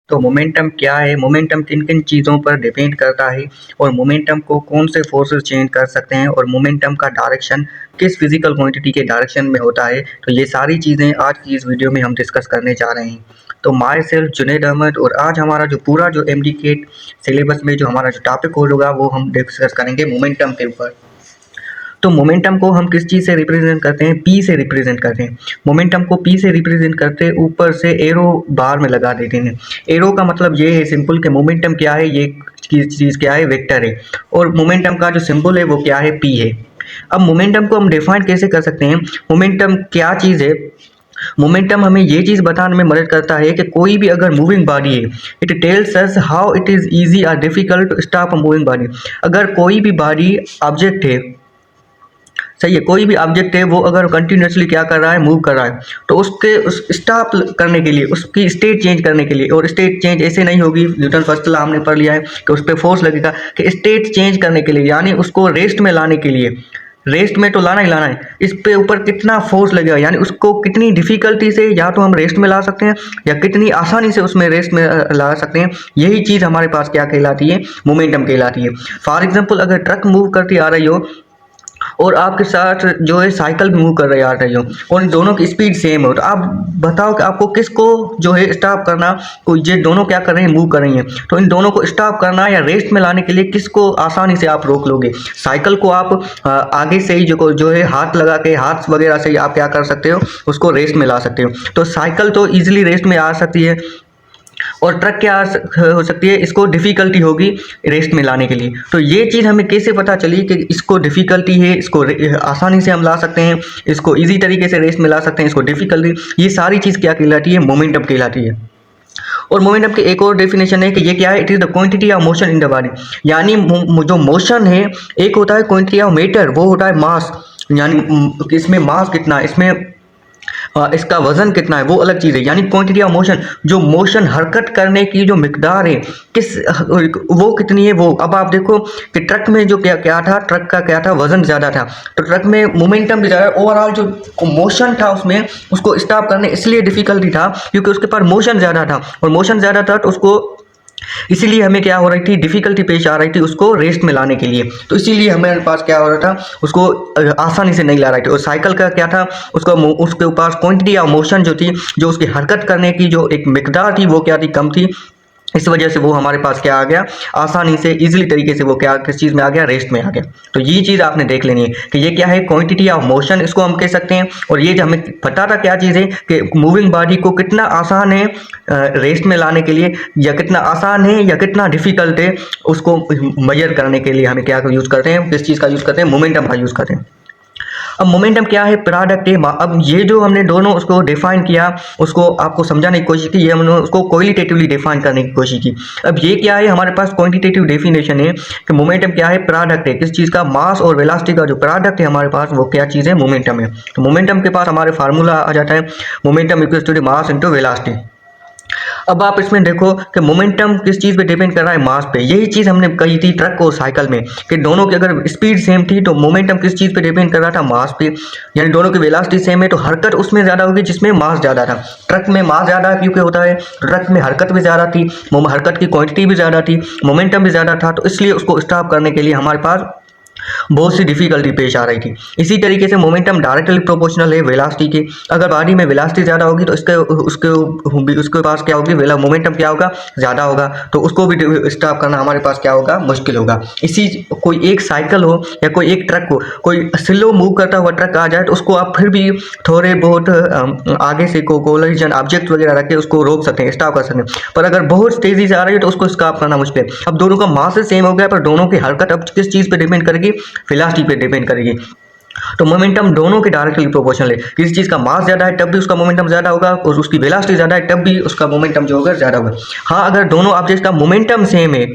तो मोमेंटम क्या है, मोमेंटम किन किन चीज़ों पर डिपेंड करता है और मोमेंटम को कौन से फोर्सेस चेंज कर सकते हैं और मोमेंटम का डायरेक्शन किस फिजिकल क्वांटिटी के डायरेक्शन में होता है, तो ये सारी चीज़ें आज की इस वीडियो में हम डिस्कस करने जा रहे हैं। तो माई सेल्फ जुनैद अहमद, और आज हमारा जो पूरा जो MD-CAT सिलेबस में जो हमारा जो टॉपिक होगा वो हम डिस्कस करेंगे मोमेंटम के ऊपर। तो मोमेंटम को हम किस चीज़ से रिप्रेजेंट करते हैं, पी से रिप्रेजेंट करते हैं। मोमेंटम को पी से रिप्रेजेंट करते ऊपर से एरो बार में लगा देते हैं। एरो का मतलब ये है सिंपल कि मोमेंटम क्या है, ये चीज़ क्या है, वेक्टर है, और मोमेंटम का जो सिंबल है वो क्या है, पी है। अब मोमेंटम को हम डिफाइन कैसे कर सकते हैं, मोमेंटम क्या चीज़ है। मोमेंटम हमें ये चीज़ बताने में मदद करता है कि कोई भी अगर मूविंग बॉडी है, it tells us how it is easy और difficult to stop a moving body. अगर कोई भी बॉडी ऑब्जेक्ट है, सही है, कोई भी ऑब्जेक्ट है, वो अगर कंटिन्यूसली क्या कर रहा है, मूव कर रहा है, तो उसके उस स्टॉप करने के लिए, उसकी स्टेट चेंज करने के लिए, और स्टेट चेंज ऐसे नहीं होगी, न्यूटन फर्स्ट लॉ हमने पढ़ लिया है कि उस पर फोर्स लगेगा, कि स्टेट चेंज करने के लिए यानी उसको रेस्ट में लाने के लिए, रेस्ट में तो लाना ही लाना है, इस पे ऊपर कितना फोर्स लगेगा, यानी उसको कितनी डिफिकल्टी से या तो हम रेस्ट में ला सकते हैं या कितनी आसानी से उसमें रेस्ट में ला सकते हैं, यही चीज़ हमारे पास क्या कहलाती है, मोमेंटम कहलाती है। फॉर एग्जांपल अगर ट्रक मूव करती आ रही हो और आपके साथ जो है साइकिल भी मूव कर रही आ रही हो और इन दोनों की स्पीड सेम हो, तो आप बताओ कि आपको किसको जो है स्टॉप करना, कोई ये दोनों क्या कर रहे हैं, मूव कर रही हैं, तो इन दोनों को स्टॉप करना या रेस्ट में लाने के लिए किसको आसानी से आप रोक लोगे। साइकिल को आप आगे से ही जो है हाथ लगा के, हाथ वगैरह से ही आप क्या कर सकते हो, उसको रेस्ट में ला सकते हो। तो साइकिल तो ईजिली रेस्ट में आ सकती है, और ट्रक क्या हो सकती है, इसको डिफ़िकल्टी होगी रेस्ट में लाने के लिए। तो ये चीज़ हमें कैसे पता चली कि इसको डिफ़िकल्टी है, इसको आसानी से हम ला सकते हैं, इसको इजी तरीके से रेस्ट में ला सकते हैं, इसको डिफ़िकल्टी, ये सारी चीज़ क्या कहलाती है, मोमेंटम कहलाती है। और मोमेंटम की एक और डेफिनेशन है कि ये क्या है, it is the quantity of motion in the body. यानी जो मोशन है, एक होता है क्वांटिटी ऑफ मैटर, वो होता है मास, यानी इसमें मास कितना है, इसमें इसका वजन कितना है, वो अलग चीज़ है। यानी क्वांटिटी ऑफ मोशन, जो मोशन हरकत करने की जो मिकदार है, किस वो कितनी है वो। अब आप देखो कि ट्रक में जो क्या क्या था, ट्रक का क्या था, वजन ज़्यादा था, तो ट्रक में मोमेंटम भी ज़्यादा, ओवरऑल जो मोशन था उसमें, उसको स्टॉप करने इसलिए डिफिकल्टी था क्योंकि उसके पास मोशन ज़्यादा था, और मोशन ज़्यादा था तो उसको इसीलिए हमें क्या हो रही थी, डिफिकल्टी पेश आ रही थी उसको रेस्ट में लाने के लिए। तो इसीलिए हमारे पास क्या हो रहा था, उसको आसानी से नहीं ला रही थी। और साइकिल का क्या था, उसको उसके पास क्वांटिटी ऑफ मोशन जो थी, जो उसकी हरकत करने की जो एक मिकदार थी, वो क्या थी, कम थी। इस वजह से वो हमारे पास क्या आ गया, आसानी से इजीली तरीके से वो क्या किस चीज़ में आ गया, रेस्ट में आ गया। तो ये चीज़ आपने देख लेनी है कि ये क्या है, क्वांटिटी ऑफ मोशन इसको हम कह सकते हैं। और ये जो हमें पता था क्या चीज़ है कि मूविंग बॉडी को कितना आसान है रेस्ट में लाने के लिए, या कितना आसान है या कितना डिफिकल्ट है, उसको मेजर करने के लिए हमें क्या यूज़ करते हैं, किस चीज़ का यूज़ करते हैं, मोमेंटम का यूज़ करते हैं। अब मोमेंटम क्या है, प्रोडक्ट है। अब ये जो हमने दोनों उसको डिफाइन किया, उसको आपको समझाने की कोशिश की, ये हमने उसको क्वालिटेटिवली डिफाइन करने की कोशिश की। अब ये क्या है, हमारे पास क्वांटिटेटिव डेफिनेशन है कि मोमेंटम क्या है, प्रोडक्ट है, किस चीज़ का, मास और वेलोसिटी का जो प्रोडक्ट है हमारे पास, वो क्या चीज़ है, मोमेंटम है। तो मोमेंटम के पास हमारे फार्मूला आ जाता है, momentum equals to the mass into velocity. अब आप इसमें देखो कि मोमेंटम किस चीज़ पे डिपेंड कर रहा है, मास पे। यही चीज़ हमने कही थी ट्रक और साइकिल में कि दोनों की अगर स्पीड सेम थी तो मोमेंटम किस चीज़ पे डिपेंड कर रहा था, मास पे। यानी दोनों की वेलोसिटी सेम है तो हरकत उसमें ज़्यादा होगी जिसमें मास ज़्यादा था। ट्रक में मास ज़्यादा क्योंकि होता है, ट्रक में हरकत भी ज़्यादा थी, हरकत की क्वांटिटी भी ज़्यादा थी, मोमेंटम भी ज़्यादा था, तो इसलिए उसको स्टॉप करने के लिए हमारे पास बहुत सी डिफिकल्टी पेश आ रही थी। इसी तरीके से मोमेंटम डायरेक्टली प्रोपोर्शनल है वेलोसिटी के। अगर बॉडी में वेलोसिटी ज़्यादा होगी तो उसके पास क्या होगी, मोमेंटम क्या होगा, ज़्यादा होगा, तो उसको भी स्टॉप करना हमारे पास क्या होगा, मुश्किल होगा। इसी कोई एक साइकिल हो या कोई एक ट्रक हो, कोई स्लो मूव करता हुआ ट्रक आ जाए तो उसको आप फिर भी थोड़े बहुत आगे से कोलिजन ऑब्जेक्ट वगैरह रख के उसको रोक सकते हैं, स्टॉप कर सकते हैं। पर अगर बहुत तेज़ी से आ रही है तो उसको स्टॉप करना मुश्किल है। अब दोनों का मास सेम हो गया, पर दोनों की हरकत अब किस चीज़ पर डिपेंड करेगी, वेलोसिटी पे डिपेंड करेगी। तो मोमेंटम दोनों के डायरेक्टली प्रोपोर्शनल है। किसी चीज़ का मास ज़्यादा है तब भी उसका मोमेंटम ज़्यादा होगा, और उसकी वेलोसिटी ज़्यादा है तब भी उसका मोमेंटम जो होगा ज़्यादा होगा। हाँ, अगर दोनों ऑब्जेक्ट्स का मोमेंटम सेम है,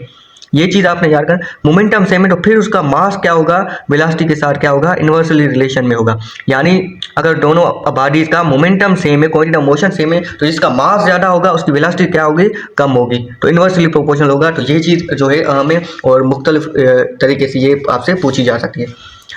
ये चीज़ आपने याद कर, मोमेंटम सेम है तो फिर उसका मास क्या होगा, वेलोसिटी के साथ क्या होगा, इन्वर्सली रिलेशन में होगा। यानी अगर दोनों बॉडीज का मोमेंटम सेम है, क्वांटिटी ऑफ मोशन सेम है, तो जिसका मास ज़्यादा होगा उसकी वेलोसिटी क्या होगी, कम होगी, तो इन्वर्सली प्रोपोर्शनल होगा। तो ये चीज़ जो है हमें और मुख्तलिफ तरीके से ये आपसे पूछी जा सकती है।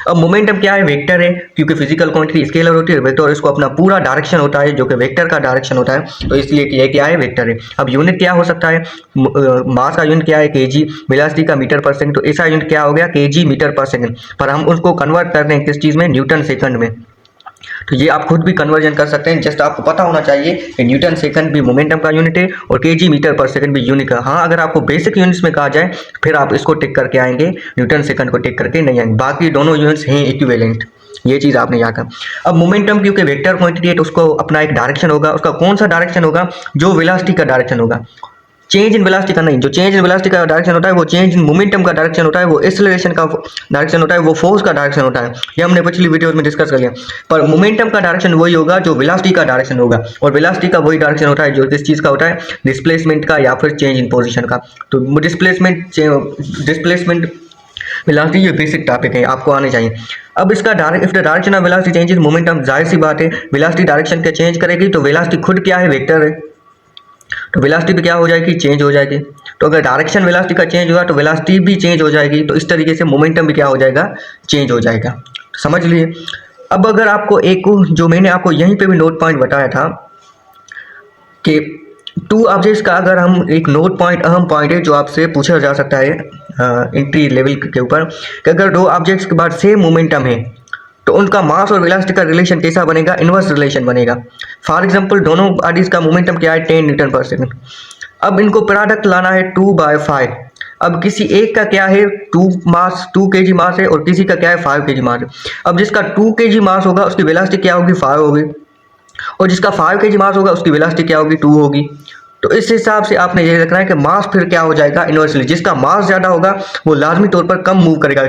अब मोमेंटम क्या है, वेक्टर है, क्योंकि फिजिकल क्वांटिटी स्केलर होती है, वेक्टर इसको अपना पूरा डायरेक्शन होता है जो कि वेक्टर का डायरेक्शन होता है, तो इसलिए ये क्या है, वेक्टर है। अब यूनिट क्या हो सकता है, मास का यूनिट क्या है, केजी, वेलोसिटी का मीटर पर सेकंड, तो ऐसा यूनिट क्या हो गया, केजी मीटर पर सेकंड, पर हम उसको कन्वर्ट कर रहे हैं किस चीज़ में, न्यूटन सेकंड में। तो ये आप खुद भी कन्वर्जन कर सकते हैं, जस्ट आपको पता होना चाहिए कि न्यूटन सेकंड भी मोमेंटम का यूनिट है और केजी मीटर पर सेकंड भी यूनिट का। हाँ, अगर आपको बेसिक यूनिट्स में कहा जाए फिर आप इसको टिक करके आएंगे, न्यूटन सेकंड को टिक करके नहीं आएंगे, बाकी दोनों यूनिट्स हैं इक्विवेलेंट, ये चीज़ आपने याद कर। अब मोमेंटम क्योंकि वेक्टर क्वांटिटी है तो उसको अपना एक डायरेक्शन होगा, उसका कौन सा डायरेक्शन होगा, जो वेलोसिटी का डायरेक्शन होगा, चेंज इन वेलोसिटी का नहीं। जो चेंज इन वेलोसिटी का डायरेक्शन होता है वो चेंज इन मोमेंटम का डायरेक्शन होता है, वो एक्सेलरेशन का डायरेक्शन होता है, वो फोर्स का डायरेक्शन होता है, ये हमने पिछली वीडियो में डिस्कस कर लिया। पर मोमेंटम का डायरेक्शन वही होगा जो वेलोसिटी का डायरेक्शन होगा, और वेलोसिटी का वही डायरेक्शन होता है जो किस चीज़ का होता है, डिस्प्लेसमेंट का या फिर चेंज इन पोजिशन का। तो डिस्प्लेसमेंट वेलोसिटी ये बेसिक टॉपिक है, आपको आने चाहिए। अब इसका if the direction of velocity changes momentum, जाहिर सी बात है वेलोसिटी डायरेक्शन का चेंज करेगी तो वेलोसिटी खुद क्या है, वेक्टर है, तो वेलोसिटी भी क्या हो जाएगी, चेंज हो जाएगी। तो अगर डायरेक्शन वेलोसिटी का चेंज हुआ तो वेलोसिटी भी चेंज हो जाएगी, तो इस तरीके से मोमेंटम भी क्या हो जाएगा, चेंज हो जाएगा। तो समझ लिए। अब अगर आपको एक जो मैंने आपको यहीं पे भी नोट पॉइंट बताया था कि टू ऑब्जेक्ट्स का अगर हम एक नोट पॉइंट, अहम पॉइंट है जो आपसे पूछा जा सकता है एंट्री लेवल के ऊपर, कि अगर दो ऑब्जेक्ट्स के बाद सेम मोमेंटम है तो उनका मास और वेलोसिटी का रिलेशन कैसा बनेगा, इनवर्स रिलेशन बनेगा। फॉर एग्जांपल दोनों बॉडीज का मोमेंटम क्या है, 10 न्यूटन पर सेकंड। अब इनको प्रोडक्ट लाना है 2/5। अब किसी एक का क्या है, 2 kg मास है और किसी का क्या है, 5 kg मास है। अब जिसका 2 kg मास होगा उसकी वेलोसिटी क्या होगी, 5 होगी, और जिसका 5 kg मास होगा उसकी वेलोसिटी क्या होगी, 2 होगी। तो इस हिसाब से आपने ये रखना है कि मास फिर क्या हो जाएगा, इनवर्सली, जिसका मास ज़्यादा होगा वो लाजमी तौर पर कम मूव करेगा,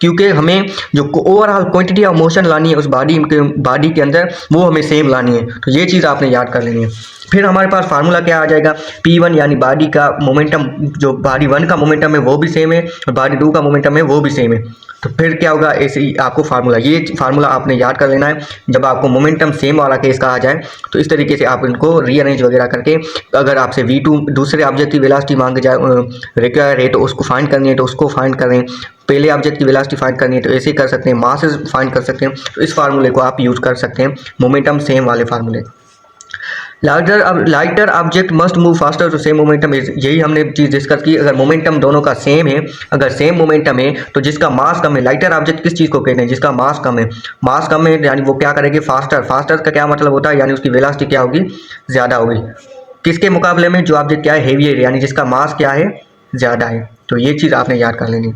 क्योंकि हमें जो ओवरऑल क्वांटिटी ऑफ मोशन लानी है उस बॉडी के अंदर वो हमें सेम लानी है। तो ये चीज़ आपने याद कर लेनी है। फिर हमारे पास फार्मूला क्या आ जाएगा, P1 यानी बॉडी का मोमेंटम, जो बॉडी 1 का मोमेंटम है वो भी सेम है और बॉडी 2 का मोमेंटम है वो भी सेम है। तो फिर क्या होगा, ऐसे ही आपको फार्मूला, ये फार्मूला आपने याद कर लेना है जब आपको मोमेंटम सेम वाला केस कहा जाए। तो इस तरीके से आप इनको रीअरेंज वगैरह करके, अगर आपसे V2 दूसरे ऑब्जेक्ट की वेलोसिटी मांगे जाए रिक्वायर है तो उसको फाइंड करनी है तो उसको फाइंड करें, पहले ऑब्जेक्ट की वेलोसिटी फाइंड करनी है तो ऐसे ही कर सकते हैं, मासेस फाइंड कर सकते हैं। तो इस फार्मूले को आप यूज़ कर सकते हैं, मोमेंटम सेम वाले फार्मूले। Lighter object must move faster to same momentum, यही हमने चीज़ डिस्कस की। अगर मोमेंटम दोनों का सेम है, अगर सेम मोमेंटम है तो जिसका मास कम है, लाइटर ऑब्जेक्ट किस चीज़ को कहते हैं, जिसका मास कम है, मास कम है यानी वो क्या करेगी, फास्टर। फास्टर का क्या मतलब होता है, यानी उसकी वेलोसिटी क्या होगी, ज़्यादा होगी, किसके मुकाबले में, जो ऑब्जेक्ट क्या है, हेवी है, यानी जिसका मास क्या है, ज़्यादा है। तो ये चीज़ आपने याद कर लेनी।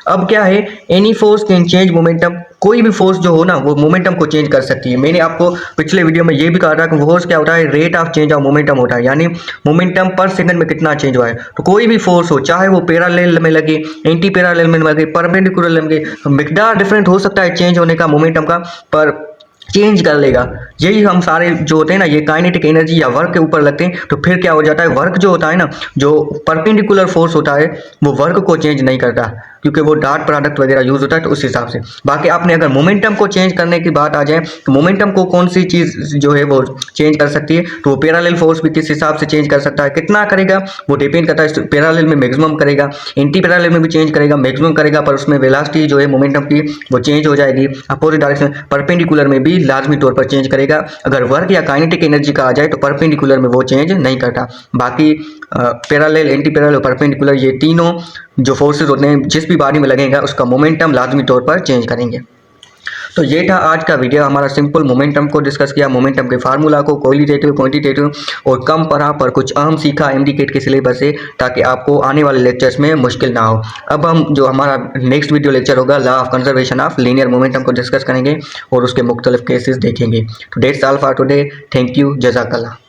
अब क्या है, any force can change momentum, कोई भी फोर्स जो हो ना वो मोमेंटम को चेंज कर सकती है। मैंने आपको पिछले वीडियो में ये भी कहा था कि फोर्स क्या होता है, rate of change of momentum होता है, यानी मोमेंटम पर सेकंड में कितना चेंज हुआ है। तो कोई भी फोर्स हो, चाहे वो पैरेलल में लगे, एंटी पैरेलल में लगे, परपेंडिकुलर लगे, मिकदार डिफरेंट हो सकता है चेंज होने का मोमेंटम का, पर चेंज कर लेगा। यही हम सारे जो होते हैं ना, ये काइनेटिक एनर्जी या वर्क के ऊपर लगते हैं। तो फिर क्या हो जाता है, वर्क जो होता है ना, जो परपेंडिकुलर फोर्स होता है वो वर्क को चेंज नहीं करता, क्योंकि वो डॉट प्रोडक्ट वगैरह यूज होता है, तो उस हिसाब से। बाकी आपने अगर मोमेंटम को चेंज करने की बात आ जाए तो मोमेंटम को कौन सी चीज़ जो है वो चेंज कर सकती है, तो वो पैरेलल फोर्स भी किस हिसाब से चेंज कर सकता है, कितना करेगा वो डिपेंड करता है। पैरेलल में मैक्सिमम करेगा, एंटी पैरेलल में भी चेंज करेगा, मैक्सिमम करेगा, पर उसमें वेलोसिटी जो है मोमेंटम की वो चेंज हो जाएगी। अपोजिट डायरेक्शन परपेंडिकुलर में भी लाजमी तौर पर चेंज करेगा। अगर वर्क या काइनेटिक एनर्जी का आ जाए तो परपेंडिकुलर में वो चेंज नहीं करता। बाकी पैरेलल, एंटी पैरेलल और परपेंडिकुलर, ये तीनों जो फोर्सेस होते हैं जिस भी बॉडी में लगेगा उसका मोमेंटम लाजमी तौर पर चेंज करेंगे। तो ये था आज का वीडियो, हमारा सिंपल मोमेंटम को डिस्कस किया, मोमेंटम के फार्मूला को, क्वालिटेटिव, क्वांटिटेटिव, और कम पढ़ा पर कुछ अहम सीखा एमडीकेट के सिलेबस से, ताकि आपको आने वाले लेक्चर्स में मुश्किल ना हो। अब हम जो हमारा नेक्स्ट वीडियो लेक्चर होगा, law of conservation of linear momentum को डिस्कस करेंगे और उसके मुख्तलिफ केसेस देखेंगे। तो that's all for today, thank you, जज़ाकल्लाह।